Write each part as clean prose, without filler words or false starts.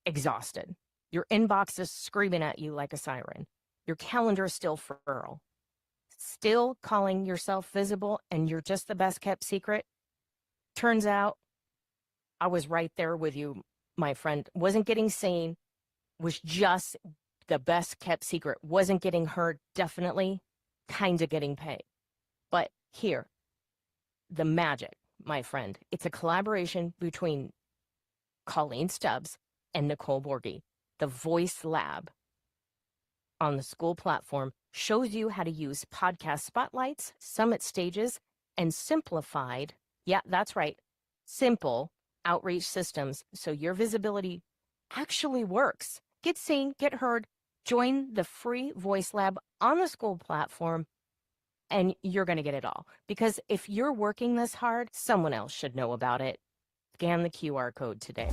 exhausted. Your inbox is screaming at you like a siren. Your calendar is still full. Still calling yourself visible and you're just the best kept secret. Turns out I was right there with you, my friend. Wasn't getting seen, was just the best kept secret. Wasn't getting heard, definitely, kind of getting paid. But here, the magic, my friend. It's a collaboration between Colleen Stubbs and Nicole Borghi. The Voice Lab on the school platform shows you how to use podcast spotlights, summit stages, and simplified, yeah, that's right, simple outreach systems so your visibility actually works. Get seen, get heard, join the free Voice Lab on the school platform, and you're going to get it all. Because if you're working this hard, someone else should know about it. Scan the QR code today.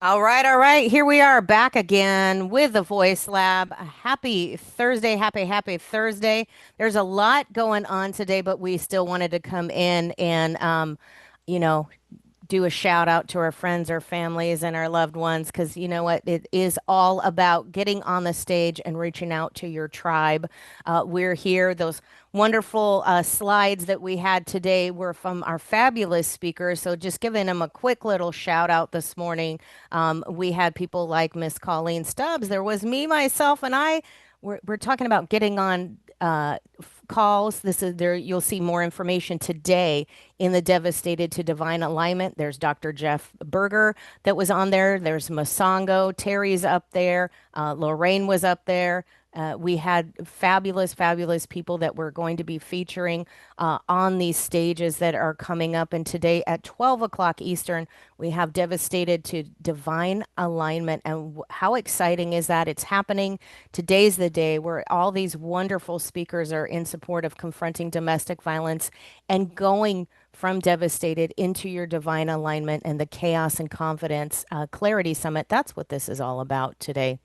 All right. Here we are back again with the Voice Lab. Happy Thursday. Happy Thursday. There's a lot going on today, but we still wanted to come in and, you know, do a shout out to our friends, our families, and our loved ones, because you know what? It is all about getting on the stage and reaching out to your tribe. We're here. Those wonderful slides that we had today were from our fabulous speakers. So just giving them a quick little shout out this morning. We had people like Miss Colleen Stubbs. There was me, myself, and I. We're talking about getting on calls. This is there. You'll see more information today in the Devastated to Divine Alignment. There's Dr. Jeff Berger that was on there. There's Masongo. Terry's up there. Lorraine was up there. We had fabulous people that we're going to be featuring on these stages that are coming up. And today at 12 o'clock Eastern, we have Devastated to Divine Alignment. And how exciting is that? It's happening. Today's the day where all these wonderful speakers are in support of confronting domestic violence and going from devastated into your divine alignment and the chaos and confidence clarity summit. That's what this is all about today,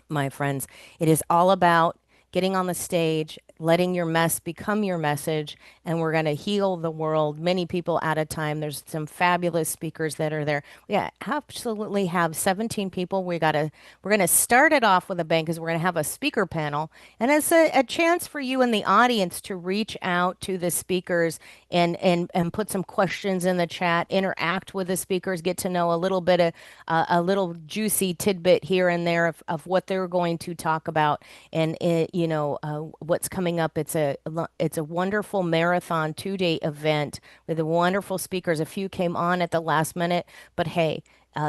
my friends. It is all about getting on the stage, letting your mess become your message, and we're going to heal the world, many people at a time. There's some fabulous speakers that are there. We absolutely have 17 people. We're going to start it off with a bang because we're going to have a speaker panel, and it's a chance for you in the audience to reach out to the speakers and put some questions in the chat, interact with the speakers, get to know a little bit of a little juicy tidbit here and there of what they're going to talk about, and what's coming up. It's a wonderful marathon 2-day event with the wonderful speakers. A few came on at the last minute, but hey,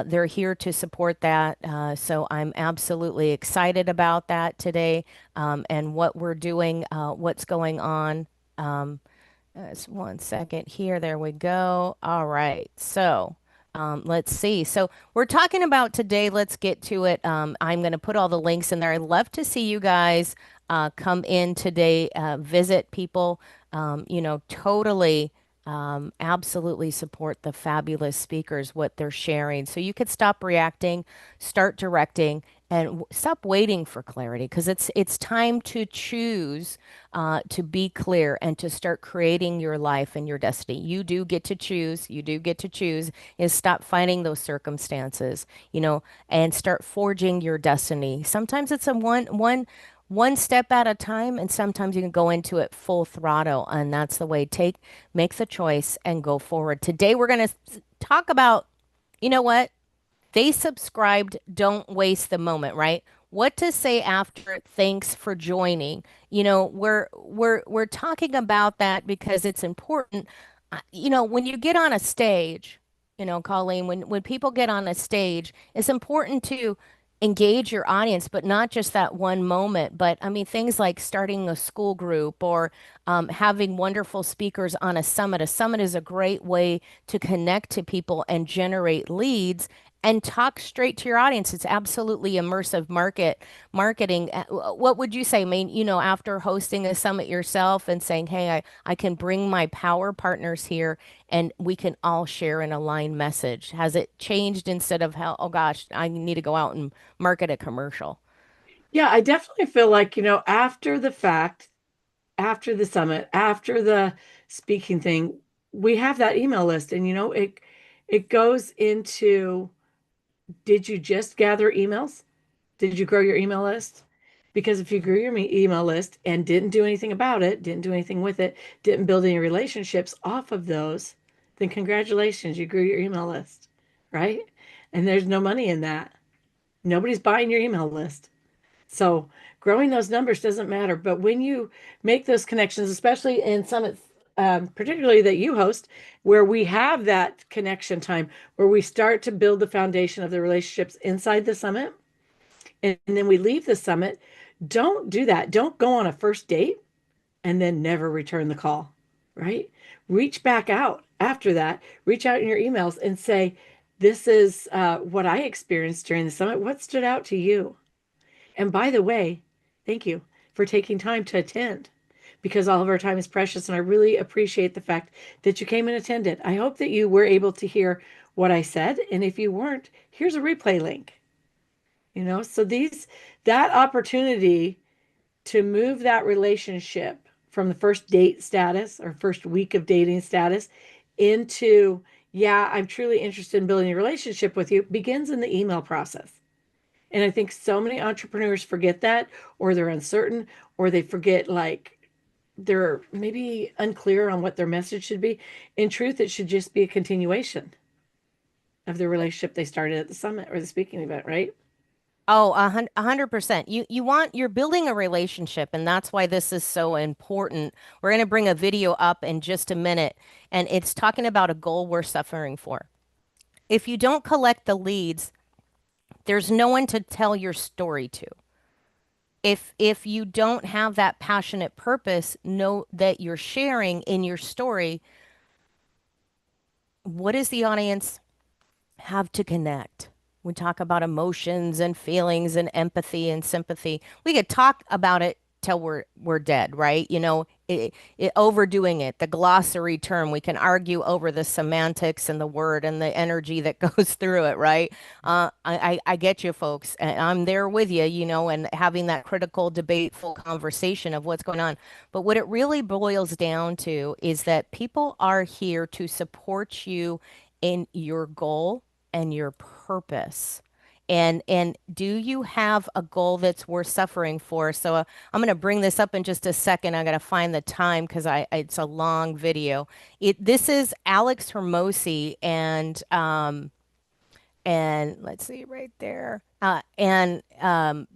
they're here to support that. So I'm absolutely excited about that today, and what we're doing, what's going on. Just 1 second here. There we go. All right. So let's see. So we're talking about today. Let's get to it. I'm going to put all the links in there. I'd love to see you guys come in today, visit people, totally, absolutely support the fabulous speakers, what they're sharing. So you could stop reacting, start directing, and stop waiting for clarity, because it's time to choose to be clear and to start creating your life and your destiny. You do get to choose. You do get to choose. Is stop fighting those circumstances, and start forging your destiny. Sometimes it's a one step at a time, and sometimes you can go into it full throttle, and that's the way. Make the choice and go forward. Today we're going to talk about, you know what? They subscribed, don't waste the moment, right? What to say after thanks for joining. We're talking about that because it's important. When you get on a stage, Colleen, when people get on a stage, it's important to engage your audience, but not just that one moment. But I mean, things like starting a school group or having wonderful speakers on a summit. A summit is a great way to connect to people and generate leads and talk straight to your audience. It's absolutely immersive marketing. What would you say? I mean, after hosting a summit yourself and saying, hey, I can bring my power partners here and we can all share an aligned message. Has it changed instead of how, oh gosh, I need to go out and market a commercial? Yeah, I definitely feel like, after the fact, after the summit, after the speaking thing, we have that email list and it goes into, did you just gather emails? Did you grow your email list? Because if you grew your email list and didn't do anything about it, didn't do anything with it, didn't build any relationships off of those, then congratulations, you grew your email list, right? And there's no money in that. Nobody's buying your email list. So growing those numbers doesn't matter. But when you make those connections, especially in summits, particularly that you host, where we have that connection time, where we start to build the foundation of the relationships inside the summit, and then we leave the summit, don't do that. Don't go on a first date and then never return the call, right? Reach back out after that. Reach out in your emails and say, this is what I experienced during the summit. What stood out to you? And by the way, thank you for taking time to attend because all of our time is precious. And I really appreciate the fact that you came and attended. I hope that you were able to hear what I said. And if you weren't, here's a replay link. So that opportunity to move that relationship from the first date status or first week of dating status into, yeah, I'm truly interested in building a relationship with you begins in the email process. And I think so many entrepreneurs forget that, or they're uncertain, or they forget, like, they're maybe unclear on what their message should be. In truth, it should just be a continuation of the relationship they started at the summit or the speaking event, right? Oh, 100%. You're building a relationship, and that's why this is so important. We're going to bring a video up in just a minute, and it's talking about a goal we're suffering for. If you don't collect the leads, there's no one to tell your story to. If you don't have that passionate purpose, know that you're sharing in your story, what does the audience have to connect? We talk about emotions and feelings and empathy and sympathy. We could talk about it till we're dead, right? Overdoing it, the glossary term, we can argue over the semantics and the word and the energy that goes through it, right? I get you, folks, and I'm there with you, and having that critical, debateful conversation of what's going on. But what it really boils down to is that people are here to support you in your goal and your purpose. And do you have a goal that's worth suffering for? So I'm going to bring this up in just a second. I got to find the time because it's a long video. This is Alex Hermosi and let's see right there. And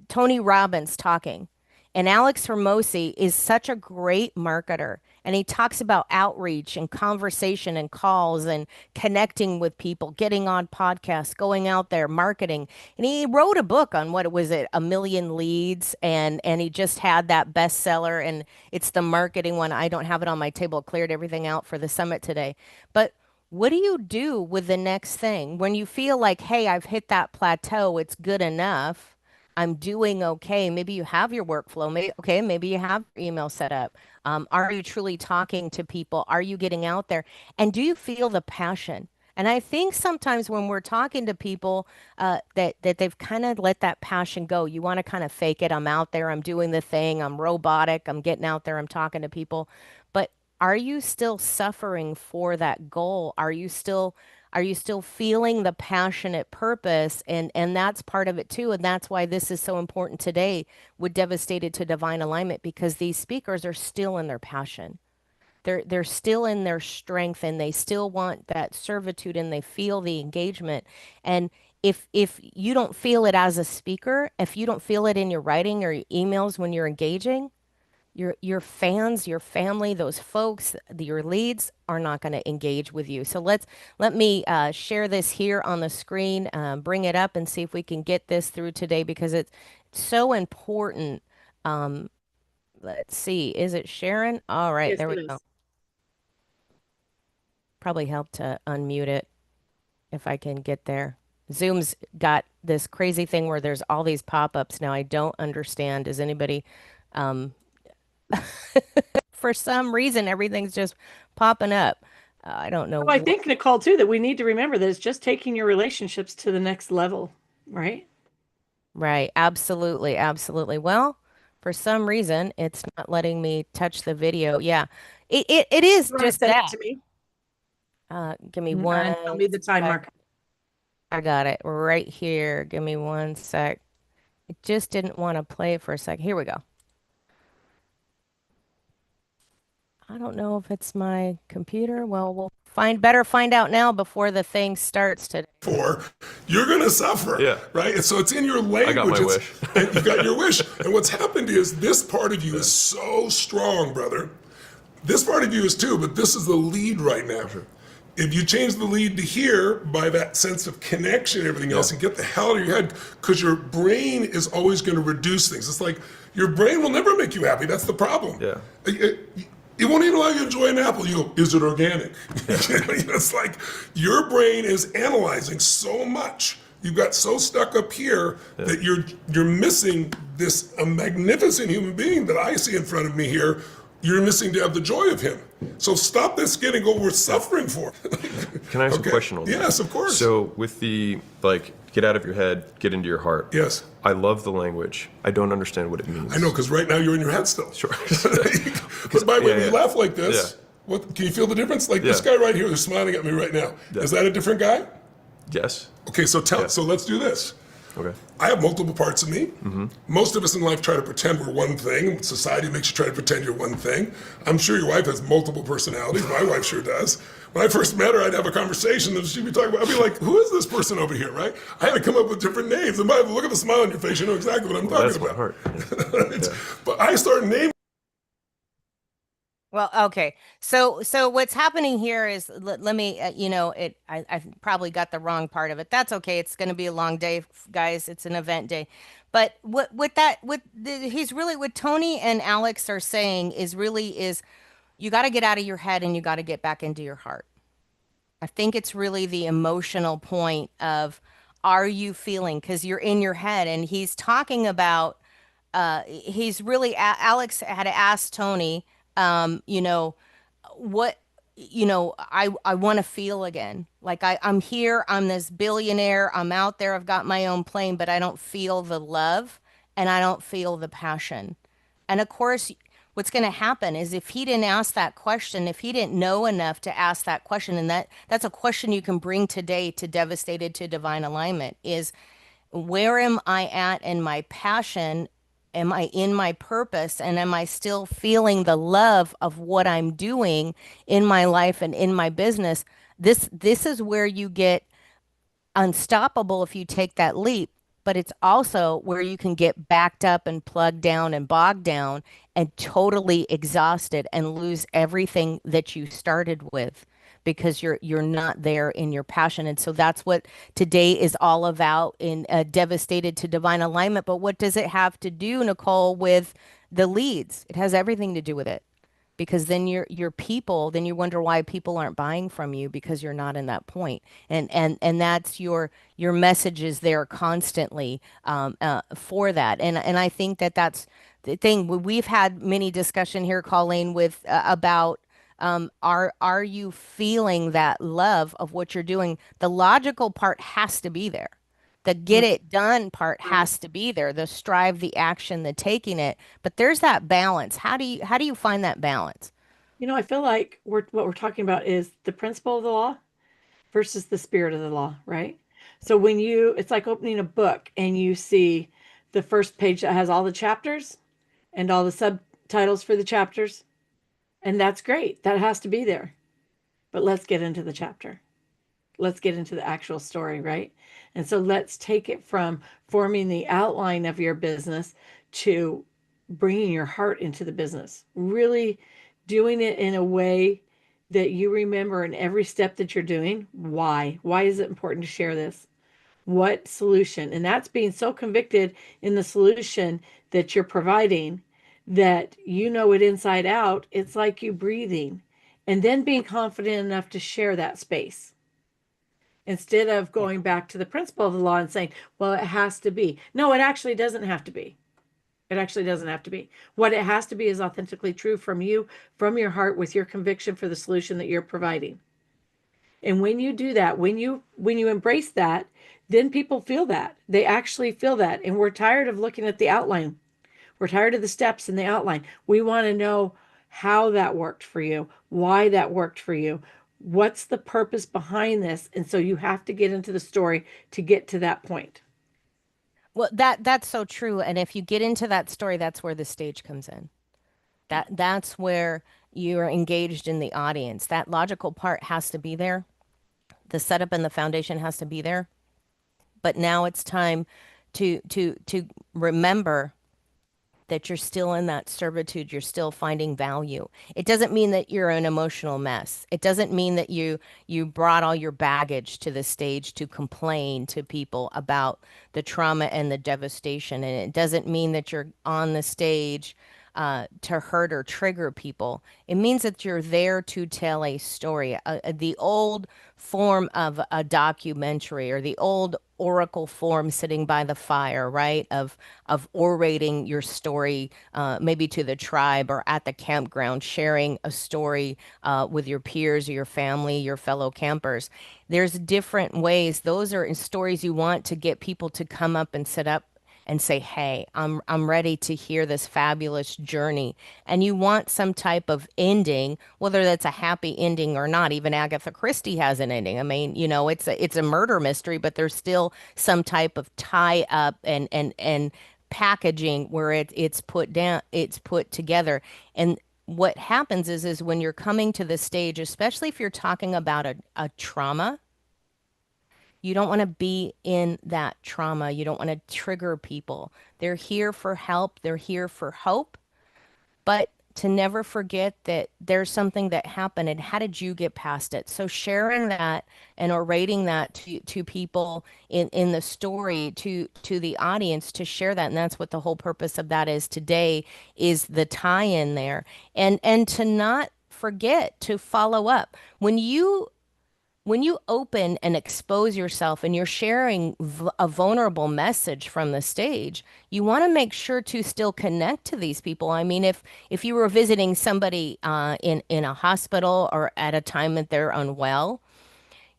Tony Robbins talking. And Alex Hermosi is such a great marketer. And he talks about outreach and conversation and calls and connecting with people, getting on podcasts, going out there, marketing. And he wrote a book on what was it, A Million Leads. And he just had that bestseller. And it's the marketing one. I don't have it on my table. Cleared everything out for the summit today. But what do you do with the next thing when you feel like, hey, I've hit that plateau, it's good enough, I'm doing okay. Maybe you have your workflow. Maybe you have your email set up. Are you truly talking to people? Are you getting out there? And do you feel the passion? And I think sometimes when we're talking to people that they've kind of let that passion go, you want to kind of fake it. I'm out there, I'm doing the thing, I'm robotic, I'm getting out there, I'm talking to people. But are you still suffering for that goal? Are you still feeling the passionate purpose? And that's part of it too. And that's why this is so important today with Devastated to Divine Alignment, because these speakers are still in their passion. They're still in their strength and they still want that servitude and they feel the engagement. And if you don't feel it as a speaker, if you don't feel it in your writing or your emails when you're engaging, your fans, your family, those folks, your leads are not going to engage with you. So let me share this here on the screen, bring it up, and see if we can get this through today because it's so important. Um, let's see, is it Sharon? All right, Yes, there we it go. is. Probably help to unmute it if I can get there. Zoom's got this crazy thing where there's all these pop-ups now. I don't understand. Is anybody um, for some reason everything's just popping up. I don't know Well, I what. think, Nicole, too, that we need to remember that it's just taking your relationships to the next level, right? Right. Absolutely. Absolutely. Well, for some reason, it's not letting me touch the video. Yeah. It is You want to just send it that. to me Give me and tell one me the time sec. mark. I got it right here. Give me one sec. It just didn't want to play it for a sec. Here we go. I don't know if it's my computer. Well, we'll find out now before the thing starts today. For you're going to suffer, Yeah. right? And so it's in your I got language. my wish. And you got your wish. And what's happened is this part of you is so strong, brother. This part of you is too, but this is the lead right now. If you change the lead to here by that sense of connection and everything else and get the hell out of your head, because your brain is always going to reduce things. It's like your brain will never make you happy. That's the problem. Yeah. It won't even allow you to enjoy an apple. You go, is it organic? It's like your brain is analyzing so much. You got so stuck up here that you're missing this a magnificent human being that I see in front of me here. You're missing to have the joy of him. So stop this getting what we're suffering for. Can I ask a question on that? Yes, of course. So with the get out of your head, get into your heart. Yes. I love the language. I don't understand what it means. I know, because right now you're in your head still. Sure. Because by the way, when Yeah. you laugh like this, what can you feel the difference? Like this Yeah. guy right here who's smiling at me right now. Yeah. Is that a different guy? Yes. Okay, so so let's do this. Okay. I have multiple parts of me. Most of us in life try to pretend we're one thing. Society makes you try to pretend you're one thing. I'm sure your wife has multiple personalities. My wife sure does. When I first met her, I'd have a conversation and she'd be talking about, I'd be like, who is this person over here, right? I had to come up with different names. And by the way, look at the smile on your face, you know exactly what I'm talking That's my about. heart. But I started naming. Well, okay. So what's happening here is let me, I probably got the wrong part of it. That's okay. It's going to be a long day, guys. It's an event day. But he's really what Tony and Alex are saying is you got to get out of your head and you got to get back into your heart. I think it's really the emotional point of are you feeling because you're in your head and he's talking about he's really Alex had asked Tony what I want to feel again. Like I'm here, I'm this billionaire, I'm out there, I've got my own plane, but I don't feel the love and I don't feel the passion. And of course, what's going to happen is if he didn't ask that question, if he didn't know enough to ask that question, and that's a question you can bring today to Devastated to Divine Alignment is where am I at in my passion? Am I in my purpose? And am I still feeling the love of what I'm doing in my life and in my business? This is where you get unstoppable if you take that leap, but it's also where you can get backed up and plugged down and bogged down and totally exhausted and lose everything that you started with because you're not there in your passion. And so that's what today is all about in Devastated to Divine Alignment. But what does it have to do, Nicole, with the leads? It has everything to do with it because then your people then you wonder why people aren't buying from you because you're not in that point and that's your message is there constantly for that and I think that's the thing we've had many discussion here Colleen with about are you feeling that love of what you're doing the logical part has to be there the get it done part has to be there the strive the action the taking it but there's that balance how do you find that balance I feel like what we're talking about is the principle of the law versus the spirit of the law, right? So it's like opening a book and you see the first page that has all the chapters and all the subtitles for the chapters, and that's great. That has to be there. But let's get into the chapter. Let's get into the actual story, right? And so let's take it from forming the outline of your business to bringing your heart into the business, really doing it in a way that you remember in every step that you're doing. Why is it important to share this? What solution? And that's being so convicted in the solution that you're providing that you know it inside out. It's like you breathing and then being confident enough to share that space instead of going back to the principle of the law and saying, well, it has to be. No, it actually doesn't have to be. It actually doesn't have to be. What it has to be is authentically true from you, from your heart, with your conviction for the solution that you're providing. And when you do that, when you embrace that, then people feel that. They actually feel that. And we're tired of looking at the outline. We're tired of the steps in the outline. We want to know how that worked for you, why that worked for you, what's the purpose behind this. And so you have to get into the story to get to that point. Well, that's so true. And if you get into that story, that's where the stage comes in. That's where you're engaged in the audience. That logical part has to be there. The setup and the foundation has to be there. But now it's time to remember that you're still in that servitude, you're still finding value. It doesn't mean that you're an emotional mess. It doesn't mean that you brought all your baggage to the stage to complain to people about the trauma and the devastation. And it doesn't mean that you're on the stage to hurt or trigger people. It means that you're there to tell a story. The old form of a documentary, or the old oracle form sitting by the fire, right? Of orating your story, maybe to the tribe or at the campground, sharing a story with your peers or your family, your fellow campers. There's different ways. Those are stories you want to get people to come up and sit up and say, hey, I'm ready to hear this fabulous journey. And you want some type of ending, whether that's a happy ending or not. Even Agatha Christie has an ending. I mean, it's a murder mystery, but there's still some type of tie up and packaging where it's put down, it's put together. And what happens is when you're coming to the stage, especially if you're talking about a trauma, you don't want to be in that trauma. You don't want to trigger people. They're here for help. They're here for hope. But to never forget that there's something that happened and how did you get past it? So sharing that and orating that to people in the story, to the audience, to share that. And that's what the whole purpose of that is today, is the tie-in there. And to not forget to follow up. When you open and expose yourself and you're sharing a vulnerable message from the stage, you want to make sure to still connect to these people. I mean, if you were visiting somebody in a hospital or at a time that they're unwell,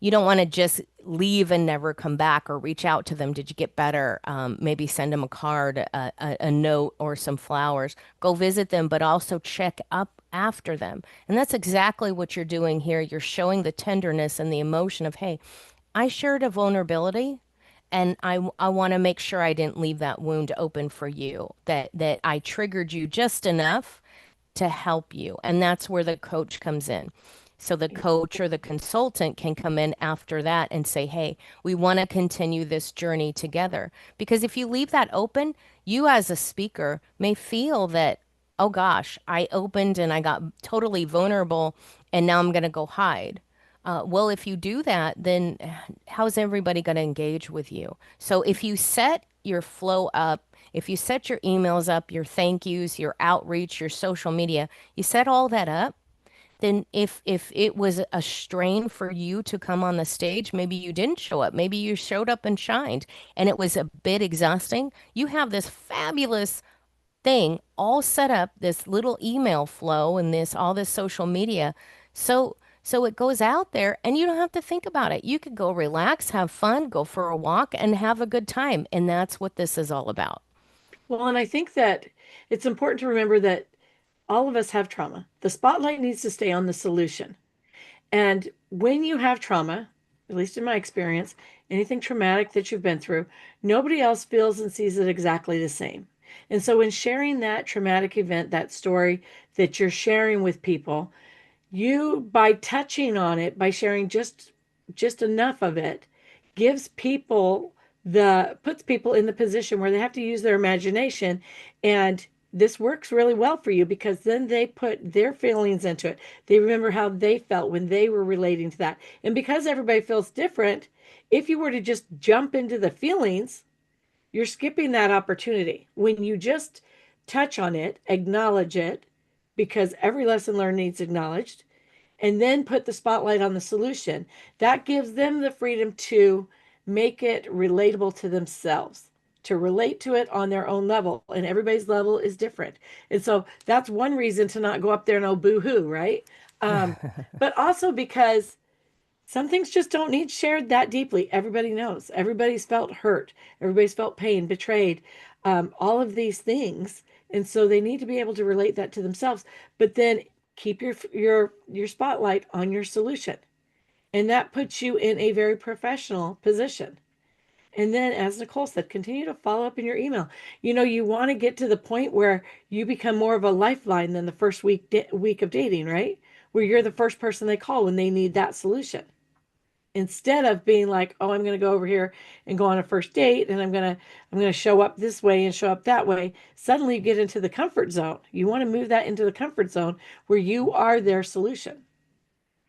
you don't want to just leave and never come back, or reach out to them. Did you get better? Maybe send them a card, a note, or some flowers. Go visit them, but also check up after them. And that's exactly what you're doing here. You're showing the tenderness and the emotion of, hey, I shared a vulnerability. And I want to make sure I didn't leave that wound open for you, that I triggered you just enough to help you. And that's where the coach comes in. So the coach or the consultant can come in after that and say, hey, we want to continue this journey together. Because if you leave that open, you as a speaker may feel that, oh gosh, I opened and I got totally vulnerable and now I'm going to go hide. Well, if you do that, then how's everybody going to engage with you? So if you set your flow up, if you set your emails up, your thank yous, your outreach, your social media, you set all that up, then if it was a strain for you to come on the stage, maybe you didn't show up, maybe you showed up and shined, and it was a bit exhausting. You have this fabulous thing all set up, this little email flow and all this social media. So it goes out there and you don't have to think about it. You could go relax, have fun, go for a walk and have a good time. And that's what this is all about. Well, and I think that it's important to remember that all of us have trauma. The spotlight needs to stay on the solution. And when you have trauma, at least in my experience, anything traumatic that you've been through, nobody else feels and sees it exactly the same. And so in sharing that traumatic event, that story that you're sharing with people, you, by touching on it, by sharing just enough of it, puts people in the position where they have to use their imagination and this works really well for you because then they put their feelings into it. They remember how they felt when they were relating to that. And because everybody feels different, if you were to just jump into the feelings, you're skipping that opportunity. When you just touch on it, acknowledge it, because every lesson learned needs acknowledged, and then put the spotlight on the solution, that gives them the freedom to make it relatable to themselves, to relate to it on their own level. And everybody's level is different. And so that's one reason to not go up there and oh, boo hoo, right? But also because some things just don't need shared that deeply. Everybody knows. Everybody's felt hurt. Everybody's felt pain, betrayed, all of these things. And so they need to be able to relate that to themselves. But then keep your spotlight on your solution. And that puts you in a very professional position. And then, as Nicole said, continue to follow up in your email. You want to get to the point where you become more of a lifeline than the first week of dating, right? Where you're the first person they call when they need that solution. Instead of being like, oh, I'm going to go over here and go on a first date and I'm going to show up this way and show up that way. Suddenly you get into the comfort zone. You want to move that into the comfort zone where you are their solution.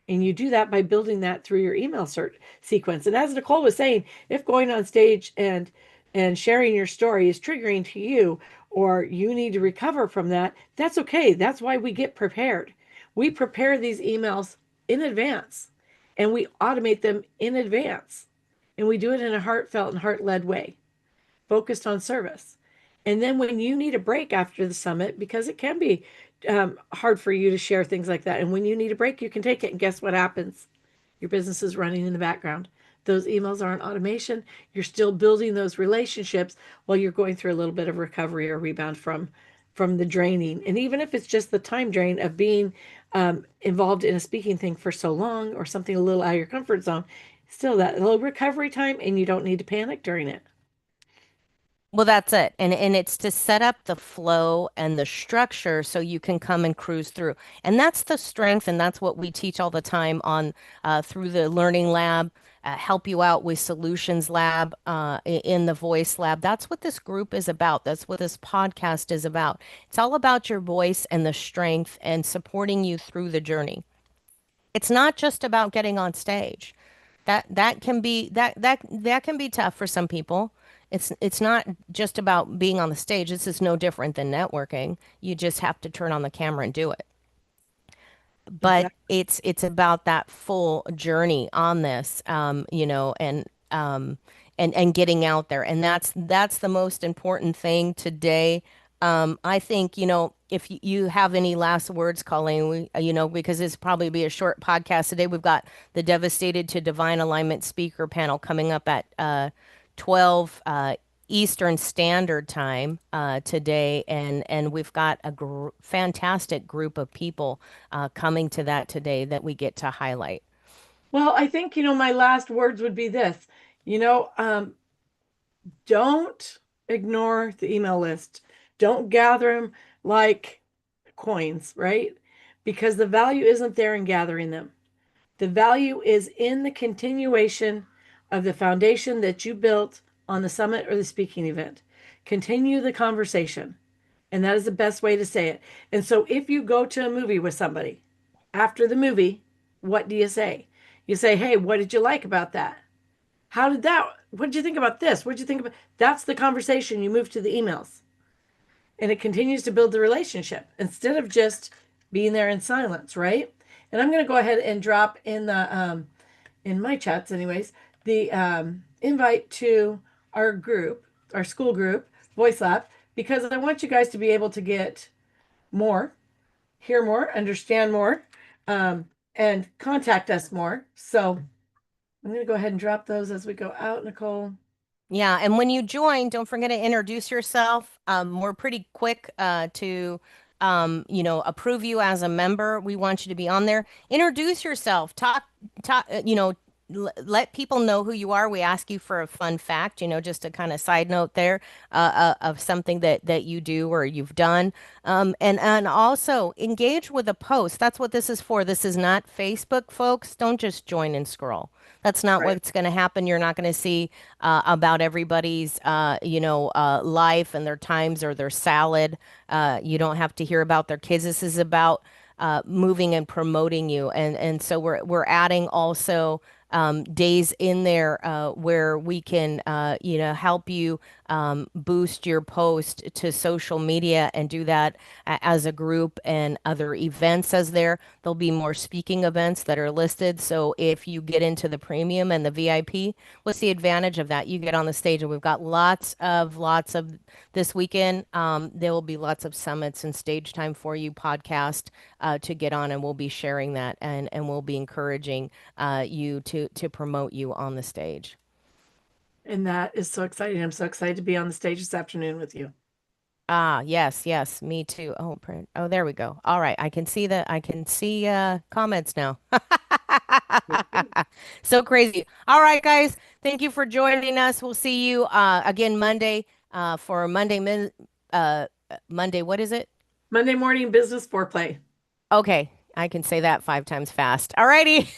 And you do that by building that through your email search sequence. And as Nicole was saying, if going on stage and sharing your story is triggering to you, or you need to recover from that, that's okay. That's why we get prepared. We prepare these emails in advance and we automate them in advance. And we do it in a heartfelt and heart-led way, focused on service. And then when you need a break after the summit, because it can be hard for you to share things like that. And when you need a break, you can take it. And guess what happens? Your business is running in the background. Those emails aren't automation. You're still building those relationships while you're going through a little bit of recovery or rebound from the draining. And even if it's just the time drain of being involved in a speaking thing for so long or something a little out of your comfort zone, still that little recovery time, and you don't need to panic during it. Well, that's it. And it's to set up the flow and the structure so you can come and cruise through. And that's the strength, and that's what we teach all the time on through the Learning Lab, help you out with Solutions Lab in the Voice Lab. That's what this group is about. That's what this podcast is about. It's all about your voice and the strength and supporting you through the journey. It's not just about getting on stage. That can be that can be tough for some people. It's not just about being on the stage. This is no different than networking. You just have to turn on the camera and do it. But Exactly. it's about that full journey on this, and getting out there. And that's the most important thing today. I think, if you have any last words, Colleen, because this probably be a short podcast today. We've got the Devastated to Divine Alignment speaker panel coming up at 12 Eastern Standard Time today, and we've got a fantastic group of people coming to that today that we get to highlight. Well, I think, my last words would be this, you know, um, don't ignore the email list. Don't gather them like coins, right? Because the value isn't there in gathering them. The value is in the continuation of the foundation that you built on the summit or the speaking event. Continue the conversation. And that is the best way to say it. And so if you go to a movie with somebody, after the movie, what do you say? You say, hey, what did you like about that? What did you think about this? What did you think about? That's the conversation. You move to the emails. And it continues to build the relationship instead of just being there in silence, right? And I'm going to go ahead and drop in in my chats, anyways, the invite to our group, our school group, Voice Lab, because I want you guys to be able to get more, hear more, understand more, and contact us more. So I'm going to go ahead and drop those as we go out, Nicole. Yeah, and when you join, don't forget to introduce yourself. We're pretty quick to approve you as a member. We want you to be on there. Introduce yourself. Talk, let people know who you are. We ask you for a fun fact, just a kind of side note there of something that you do or you've done. And also engage with a post. That's what this is for. This is not Facebook, folks. Don't just join and scroll. That's not Right. what's going to happen. You're not going to see about everybody's, life and their times or their salad. You don't have to hear about their kids. This is about moving and promoting you. And so we're adding also days in there where we can help you boost your post to social media and do that as a group, and other events as there'll be more speaking events that are listed. So if you get into the premium and the VIP, what's the advantage of that? You get on the stage, and we've got lots of this weekend. There will be lots of summits and stage time for you, podcast to get on, and we'll be sharing that, and we'll be encouraging you to promote you on the stage. And that is so exciting. I'm so excited to be on the stage this afternoon with you. Ah, yes, me too. Oh, print. Oh, there we go. All right, I can see comments now. So crazy. All right, guys, thank you for joining us. We'll see you again Monday for Monday. What is it? Monday morning business foreplay. Okay, I can say that 5 times fast. All righty.